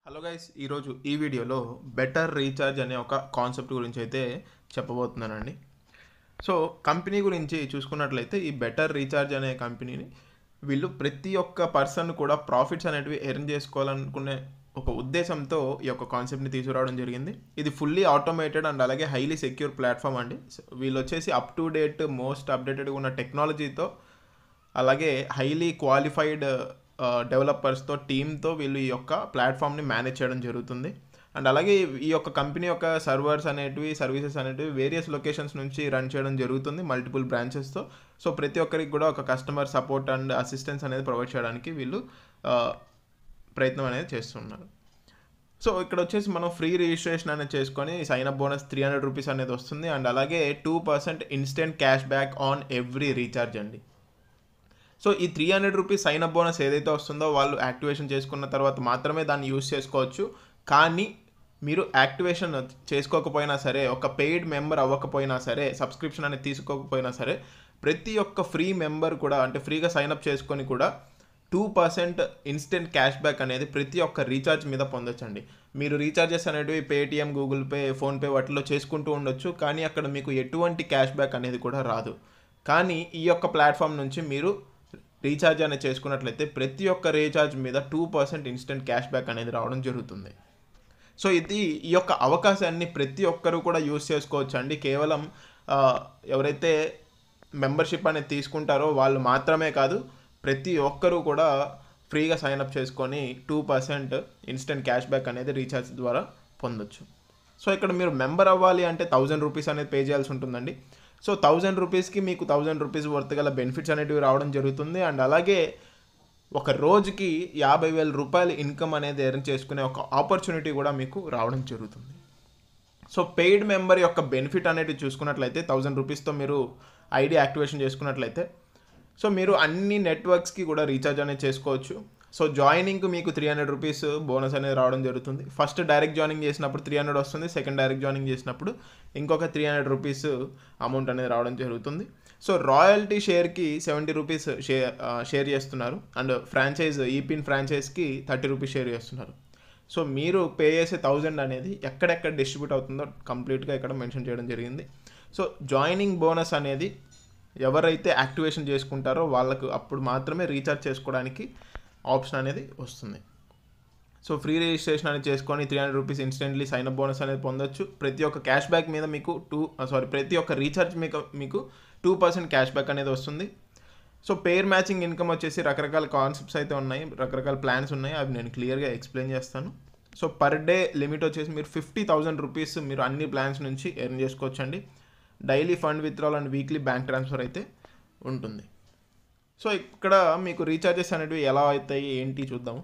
Hello guys, ఈరోజు ఈ వీడియోలో బెటర్ రీఛార్జ్ అనే ఒక కాన్సెప్ట్ గురించి అయితే చెప్పబోతున్నానండి. సో కంపెనీ గురించి చూసుకున్నట్లయితే ఈ బెటర్ రీఛార్జ్ అనే కంపెనీని వీళ్ళు ప్రతి ఒక్క పర్సన్ కూడా ప్రాఫిట్స్ అనేటివి ఎర్న్ చేసుకోవాలనుకునే ఒక ఉద్దేశంతో ఈ యొక్క కాన్సెప్ట్ని తీసుకురావడం జరిగింది. ఇది ఫుల్లీ ఆటోమేటెడ్ అండ్ అలాగే హైలీ సెక్యూర్ ప్లాట్ఫామ్ అండి. వీళ్ళు వచ్చేసి అప్ టు డేట్ మోస్ట్ అప్డేటెడ్గా ఉన్న టెక్నాలజీతో అలాగే హైలీ క్వాలిఫైడ్ డెవలపర్స్తో టీమ్తో వీళ్ళు ఈ యొక్క ప్లాట్ఫామ్ని మేనేజ్ చేయడం జరుగుతుంది. అండ్ అలాగే ఈ యొక్క కంపెనీ యొక్క సర్వీసెస్ అనేటివి వేరియస్ లొకేషన్స్ నుంచి రన్ చేయడం జరుగుతుంది మల్టిపుల్ బ్రాంచెస్తో. సో ప్రతి ఒక్కరికి కూడా ఒక కస్టమర్ సపోర్ట్ అండ్ అసిస్టెన్స్ అనేది ప్రొవైడ్ చేయడానికి వీళ్ళు ప్రయత్నం అనేది చేస్తున్నారు. సో ఇక్కడ వచ్చేసి మనం ఫ్రీ రిజిస్ట్రేషన్ అనేది చేసుకొని సైన్ అప్ బోనస్ 300 రూపీస్ అనేది వస్తుంది. అండ్ అలాగే 2% instant cash back on every recharge అండి. సో ఈ 300 రూపీస్ సైన్ అప్ బోనస్ ఏదైతే వస్తుందో వాళ్ళు యాక్టివేషన్ చేసుకున్న తర్వాత మాత్రమే దాన్ని యూస్ చేసుకోవచ్చు. కానీ మీరు యాక్టివేషన్ చేసుకోకపోయినా సరే, ఒక పెయిడ్ మెంబర్ అవ్వకపోయినా సరే, సబ్స్క్రిప్షన్ అనేది తీసుకోకపోయినా సరే, ప్రతి ఒక్క ఫ్రీ మెంబర్ కూడా అంటే ఫ్రీగా సైన్అప్ చేసుకొని కూడా 2% ఇన్స్టెంట్ క్యాష్ బ్యాక్ అనేది ప్రతి ఒక్క రీఛార్జ్ మీద పొందొచ్చండి. మీరు రీఛార్జెస్ అనేటివి పేటిఎం, గూగుల్ పే, ఫోన్పే వాటిలో చేసుకుంటూ ఉండొచ్చు, కానీ అక్కడ మీకు ఎటువంటి క్యాష్ బ్యాక్ అనేది కూడా రాదు. కానీ ఈ యొక్క ప్లాట్ఫామ్ నుంచి మీరు రీఛార్జ్ అనేది చేసుకున్నట్లయితే ప్రతి ఒక్క రీఛార్జ్ మీద 2% ఇన్స్టెంట్ క్యాష్ బ్యాక్ అనేది రావడం జరుగుతుంది. సో ఈ యొక్క అవకాశాన్ని ప్రతి ఒక్కరూ కూడా యూస్ చేసుకోవచ్చు అండి. కేవలం ఎవరైతే మెంబర్షిప్ అనేది తీసుకుంటారో వాళ్ళు మాత్రమే కాదు, ప్రతి ఒక్కరూ కూడా ఫ్రీగా సైన్అప్ చేసుకొని 2% ఇన్స్టెంట్ క్యాష్ బ్యాక్ అనేది రీఛార్జ్ ద్వారా పొందొచ్చు. సో ఇక్కడ మీరు మెంబర్ అవ్వాలి అంటే 1000 రూపీస్ అనేది పే చేయాల్సి ఉంటుందండి. సో 1000 రూపీస్కి మీకు 1000 రూపీస్ వర్త్ గల బెనిఫిట్స్ అనేటివి రావడం జరుగుతుంది. అండ్ అలాగే ఒక రోజుకి 50,000 రూపాయలు ఇన్కమ్ అనేది ఎర్న్ చేసుకునే ఒక ఆపర్చునిటీ కూడా మీకు రావడం జరుగుతుంది. సో పెయిడ్ మెంబర్ యొక్క బెనిఫిట్ అనేది చూసుకున్నట్లయితే 1000 రూపీస్తో మీరు ఐడి యాక్టివేషన్ చేసుకున్నట్లయితే సో మీరు అన్ని నెట్వర్క్స్కి కూడా రీఛార్జ్ అనేది చేసుకోవచ్చు. సో జాయినింగ్కి మీకు 300 రూపీస్ బోనస్ అనేది రావడం జరుగుతుంది. ఫస్ట్ డైరెక్ట్ జాయినింగ్ చేసినప్పుడు 300 వస్తుంది. సెకండ్ డైరెక్ట్ జాయినింగ్ చేసినప్పుడు ఇంకొక 300 రూపీస్ అమౌంట్ అనేది రావడం జరుగుతుంది. సో రాయల్టీ షేర్కి 70 రూపీస్ షేర్ చేస్తున్నారు. అండ్ ఈపిన్ ఫ్రాంచైజ్కి 30 రూపీస్ షేర్ చేస్తున్నారు. సో మీరు పే చేసే 1000 అనేది ఎక్కడెక్కడ డిస్ట్రిబ్యూట్ అవుతుందో కంప్లీట్గా ఇక్కడ మెన్షన్ చేయడం జరిగింది. సో జాయినింగ్ బోనస్ అనేది ఎవరైతే యాక్టివేషన్ చేసుకుంటారో వాళ్ళకు అప్పుడు మాత్రమే రీఛార్జ్ చేసుకోవడానికి ఆప్షన్ అనేది వస్తుంది. సో ఫ్రీ రిజిస్ట్రేషన్ అనేది చేసుకొని 300 రూపీస్ ఇన్స్టెంట్లీ సైన్అప్ బోనస్ అనేది పొందొచ్చు. ప్రతి ఒక్క క్యాష్ బ్యాక్ మీద మీకు ప్రతి ఒక్క రీఛార్జ్ మీకు 2% క్యాష్ బ్యాక్ అనేది వస్తుంది. సో పేర్ మ్యాచింగ్ ఇన్కమ్ వచ్చేసి రకరకాల కాన్సెప్ట్స్ అయితే ఉన్నాయి, రకరకాల ప్లాన్స్ ఉన్నాయి, అవి నేను క్లియర్గా ఎక్స్ప్లెయిన్ చేస్తాను. సో పర్ డే లిమిట్ వచ్చేసి మీరు 50,000 రూపీస్ మీరు అన్ని ప్లాన్స్ నుంచి ఎర్న్ చేసుకోవచ్చండి. Daily fund withdrawal and weekly bank transfer అయితే ఉంటుంది. సో ఇక్కడ మీకు రీఛార్జెస్ అనేవి ఎలా అవుతాయి ఏంటి చూద్దాము.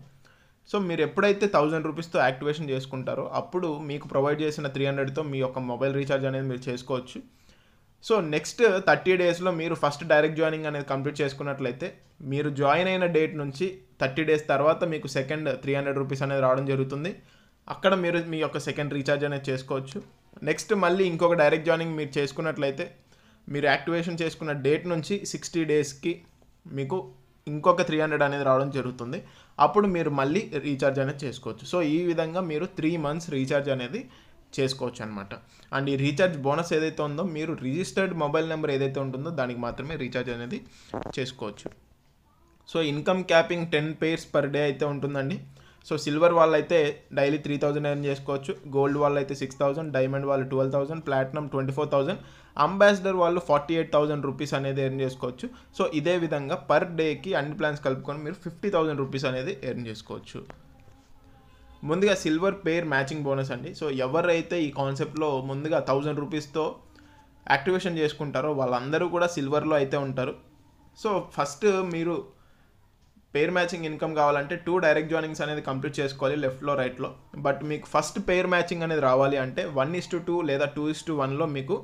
సో మీరు ఎప్పుడైతే 1000 రూపీస్తో యాక్టివేషన్ చేసుకుంటారో అప్పుడు మీకు ప్రొవైడ్ చేసిన 300తో మీ యొక్క మొబైల్ రీఛార్జ్ అనేది మీరు చేసుకోవచ్చు. సో నెక్స్ట్ 30 డేస్లో మీరు ఫస్ట్ డైరెక్ట్ జాయినింగ్ అనేది కంప్లీట్ చేసుకున్నట్లయితే మీరు జాయిన్ అయిన డేట్ నుంచి 30 డేస్ తర్వాత మీకు సెకండ్ 300 రూపీస్ అనేది రావడం జరుగుతుంది. అక్కడ మీరు మీ యొక్క సెకండ్ రీఛార్జ్ అనేది చేసుకోవచ్చు. నెక్స్ట్ మళ్ళీ ఇంకొక డైరెక్ట్ జాయినింగ్ మీరు చేసుకున్నట్లయితే మీరు యాక్టివేషన్ చేసుకున్న డేట్ నుంచి 60 డేస్కి మీకు ఇంకొక 300 అనేది రావడం జరుగుతుంది. అప్పుడు మీరు మళ్ళీ రీఛార్జ్ అనేది చేసుకోవచ్చు. సో ఈ విధంగా మీరు 3 మంత్స్ రీఛార్జ్ అనేది చేసుకోవచ్చు అనమాట. అండ్ ఈ రీఛార్జ్ బోనస్ ఏదైతే ఉందో మీరు రిజిస్టర్డ్ మొబైల్ నెంబర్ ఏదైతే ఉంటుందో దానికి మాత్రమే రీఛార్జ్ అనేది చేసుకోవచ్చు. So income capping 10 pairs per day అయితే ఉంటుందండి. సో సిల్వర్ వాళ్ళు అయితే డైలీ 3000 ఎర్న్ చేసుకోవచ్చు, గోల్డ్ వాళ్ళు అయితే 6000, డైమండ్ వాళ్ళు 12,000, ప్లాటినం 24,000, అంబాసిడర్ వాళ్ళు 48,000 రూపీస్ అనేది ఎర్న్ చేసుకోవచ్చు. సో ఇదే విధంగా పర్ డేకి అన్ని ప్లాన్స్ కలుపుకొని మీరు 50,000 రూపీస్ అనేది ఎర్న్ చేసుకోవచ్చు. ముందుగా సిల్వర్ పేర్ మ్యాచింగ్ బోనస్ అండి. సో ఎవరైతే ఈ కాన్సెప్ట్లో ముందుగా 1000 రూపీస్తో యాక్టివేషన్ చేసుకుంటారో వాళ్ళందరూ కూడా సిల్వర్లో అయితే ఉంటారు. సో ఫస్ట్ మీరు పేర్ మ్యాచింగ్ ఇన్కమ్ కావాలంటే 2 డైరెక్ట్ జాయినింగ్స్ అనేది కంప్లీట్ చేసుకోవాలి లెఫ్ట్లో రైట్లో. బట్ మీకు ఫస్ట్ పేర్ మ్యాచింగ్ అనేది రావాలి అంటే 1:2 లేదా 2:1లో మీకు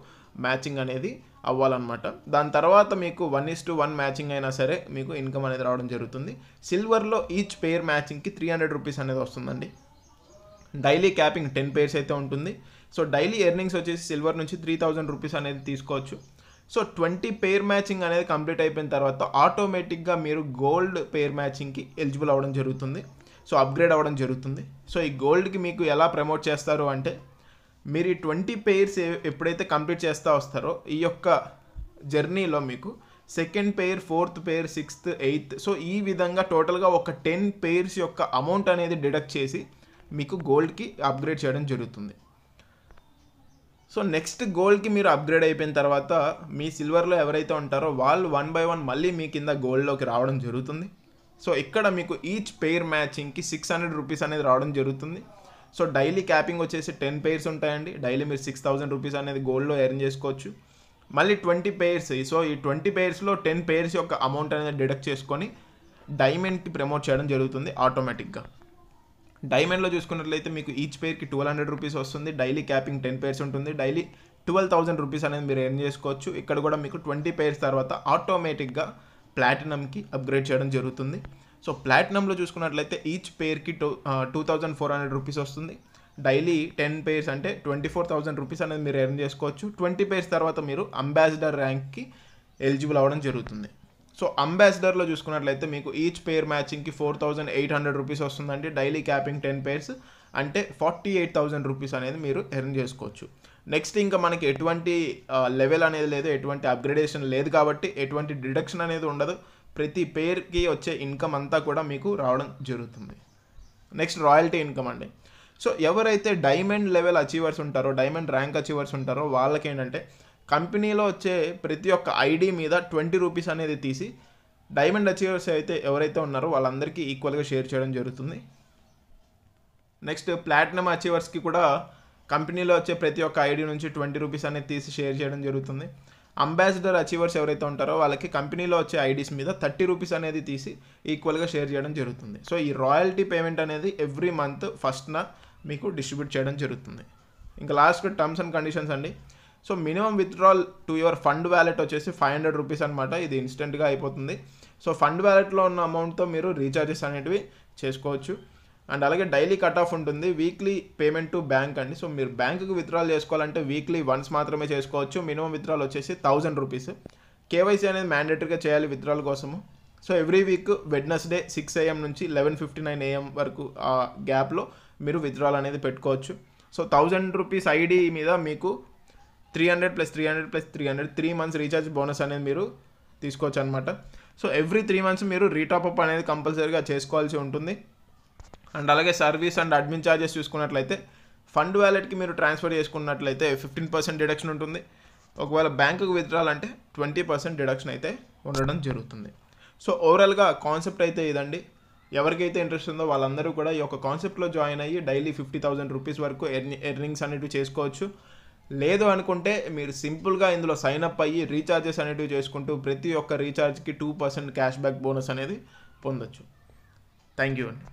మ్యాచింగ్ అనేది అవ్వాలన్నమాట. దాని తర్వాత మీకు 1:1 మ్యాచింగ్ అయినా సరే మీకు ఇన్కమ్ అనేది రావడం జరుగుతుంది. సిల్వర్లో ఈచ్ పేర్ మ్యాచింగ్కి 300 రూపీస్ అనేది వస్తుందండి. డైలీ క్యాపింగ్ 10 pairs అయితే ఉంటుంది. సో డైలీ ఎర్నింగ్స్ వచ్చేసి సిల్వర్ నుంచి 3,000 రూపీస్ అనేది తీసుకోవచ్చు. సో 20 పేర్ మ్యాచింగ్ అనేది కంప్లీట్ అయిపోయిన తర్వాత ఆటోమేటిక్గా మీరు గోల్డ్ పేర్ మ్యాచింగ్కి ఎలిజిబుల్ అవ్వడం జరుగుతుంది. సో అప్గ్రేడ్ అవ్వడం జరుగుతుంది. సో ఈ గోల్డ్కి మీకు ఎలా ప్రమోట్ చేస్తారు అంటే, మీరు ఈ 20 పెయిర్స్ ఎప్పుడైతే కంప్లీట్ చేస్తూ వస్తారో ఈ యొక్క జర్నీలో మీకు second pair, fourth pair, sixth, eighth, so ఈ విధంగా టోటల్గా ఒక 10 పెయిర్స్ యొక్క అమౌంట్ అనేది డిడక్ట్ చేసి మీకు గోల్డ్కి అప్గ్రేడ్ చేయడం జరుగుతుంది. సో నెక్స్ట్ గోల్డ్కి మీరు అప్గ్రేడ్ అయిపోయిన తర్వాత మీ సిల్వర్లో ఎవరైతే ఉంటారో వాళ్ళు 1 by 1 మళ్ళీ మీ కింద గోల్డ్లోకి రావడం జరుగుతుంది. సో ఇక్కడ మీకు ఈచ్ పెయిర్ మ్యాచింగ్కి 600 రూపీస్ అనేది రావడం జరుగుతుంది. సో డైలీ క్యాపింగ్ వచ్చేసి 10 పెయిర్స్ ఉంటాయండి. డైలీ మీరు 6000 రూపీస్ అనేది గోల్డ్లో ఎర్న్ చేసుకోవచ్చు. మళ్ళీ 20 పెయిర్స్, సో ఈ 20 పెయిర్స్లో 10 పెయిర్స్ యొక్క అమౌంట్ అనేది డిడక్ట్ చేసుకొని డైమండ్కి ప్రమోట్ చేయడం జరుగుతుంది ఆటోమేటిక్గా. డైమండ్లో చూసుకున్నట్లయితే మీకు ఈచ్ పెయిర్కి 1200 రూపీస్ వస్తుంది. డైలీ క్యాపింగ్ 10 పెయిర్స్ ఉంటుంది. డైలీ 12000 రూపీస్ అనేది మీరు ఎర్న్ చేసుకోవచ్చు. ఇక్కడ కూడా మీకు 20 పెయిర్స్ తర్వాత ఆటోమేటిక్గా ప్లాటినంకి అప్గ్రేడ్ చేయడం జరుగుతుంది. సో ప్లాటినంలో చూసుకున్నట్లయితే ఈచ్ పెయిర్కి 2400 రూపీస్ వస్తుంది. డైలీ 10 పెయిర్స్ అంటే 24000 రూపీస్ అనేది మీరు ఎర్న్ చేసుకోవచ్చు. 20 పెయిర్స్ తర్వాత మీరు అంబాసిడర్ ర్యాంక్కి ఎలిజిబుల్ అవ్వడం జరుగుతుంది. సో అంబాసిడర్లో చూసుకున్నట్లయితే మీకు ఈచ్ పెయిర్ మ్యాచింగ్కి 4800 రూపీస్ వస్తుందండి. డైలీ క్యాపింగ్ 10 పెయిర్స్ అంటే 48000 రూపీస్ అనేది మీరు ఎర్న్ చేసుకోవచ్చు. నెక్స్ట్ ఇంకా మనకి ఎటువంటి లెవెల్ అనేది లేదు, ఎటువంటి అప్గ్రేడేషన్ లేదు కాబట్టి ఎటువంటి డిడక్షన్ అనేది ఉండదు. ప్రతి పేర్కి వచ్చే ఇన్కమ్ అంతా కూడా మీకు రావడం జరుగుతుంది. నెక్స్ట్ రాయల్టీ ఇన్కమ్ అండి. సో ఎవరైతే డైమండ్ లెవెల్ అచీవర్స్ ఉంటారో, డైమండ్ ర్యాంక్ అచీవర్స్ ఉంటారో వాళ్ళకి ఏంటంటే కంపెనీలో వచ్చే ప్రతి ఒక్క ఐడి మీద 20 రూపీస్ అనేది తీసి డైమండ్ అచీవర్స్ అయితే ఎవరైతే ఉన్నారో వాళ్ళందరికీ ఈక్వల్గా షేర్ చేయడం జరుగుతుంది. నెక్స్ట్ ప్లాటినం అచీవర్స్కి కూడా కంపెనీలో వచ్చే ప్రతి ఒక్క ఐడి నుంచి 20 రూపీస్ అనేది తీసి షేర్ చేయడం జరుగుతుంది. అంబాసిడర్ అచీవర్స్ ఎవరైతే ఉంటారో వాళ్ళకి కంపెనీలో వచ్చే ఐడీస్ మీద 30 రూపీస్ అనేది తీసి ఈక్వల్గా షేర్ చేయడం జరుగుతుంది. సో ఈ రాయల్టీ పేమెంట్ అనేది ఎవ్రీ మంత్ ఫస్ట్న మీకు డిస్ట్రిబ్యూట్ చేయడం జరుగుతుంది. ఇంకా లాస్ట్ టర్మ్స్ అండ్ కండిషన్స్ అండి. So minimum withdrawal to your fund wallet వచ్చేసి 500 రూపీస్ అనమాట. ఇది ఇన్స్టెంట్గా అయిపోతుంది. సో ఫండ్ వ్యాలెట్లో ఉన్న అమౌంట్తో మీరు రీఛార్జెస్ అనేటివి చేసుకోవచ్చు. అండ్ అలాగే డైలీ కట్ ఆఫ్ ఉంటుంది. వీక్లీ పేమెంట్ టు బ్యాంక్ అండి. సో మీరు బ్యాంకుకి విత్డ్రాల్ చేసుకోవాలంటే వీక్లీ వన్స్ మాత్రమే చేసుకోవచ్చు. మినిమం విత్డ్రాల్ వచ్చేసి 1000 రూపీస్. కేవైసీ అనేది మ్యాండేటరీగా చేయాలి విత్డ్రాల్ కోసము. So every week Wednesday 6 AM నుంచి 11:59 AM వరకు ఆ గ్యాప్లో మీరు విత్డ్రాల్ అనేది పెట్టుకోవచ్చు. సో 1000 రూపీస్ ఐడి మీద మీకు 300 + 300 + 300 3 మంత్స్ రీఛార్జ్ బోనస్ అనేది మీరు తీసుకోవచ్చు అనమాట. సో ఎవ్రీ 3 మంత్స్ మీరు రీటాప్అప్ అనేది కంపల్సరీగా చేసుకోవాల్సి ఉంటుంది. అండ్ అలాగే సర్వీస్ అండ్ అడ్మిన్ ఛార్జెస్ చూసుకున్నట్లయితే ఫండ్ వ్యాలెట్కి మీరు ట్రాన్స్ఫర్ చేసుకున్నట్లయితే 15% డిడక్షన్ ఉంటుంది. ఒకవేళ బ్యాంకుకు విత్డ్రాల్ అంటే 20% డిడక్షన్ అయితే ఉండడం జరుగుతుంది. సో ఓవరాల్గా కాన్సెప్ట్ అయితే ఇదండి. ఎవరికైతే ఇంట్రెస్ట్ ఉందో వాళ్ళందరూ కూడా ఈ యొక్క కాన్సెప్ట్లో జాయిన్ అయ్యి డైలీ 50,000 రూపీస్ వరకు ఎర్నింగ్స్ అనేవి చేసుకోవచ్చు. లేదు అనుకుంటే మీరు సింపుల్గా ఇందులో సైన్అప్ అయ్యి రీఛార్జెస్ అనేటివి చేసుకుంటూ ప్రతి ఒక్క రీఛార్జ్కి 2% క్యాష్ బ్యాక్ బోనస్ అనేది పొందొచ్చు. థ్యాంక్ యూ అండి.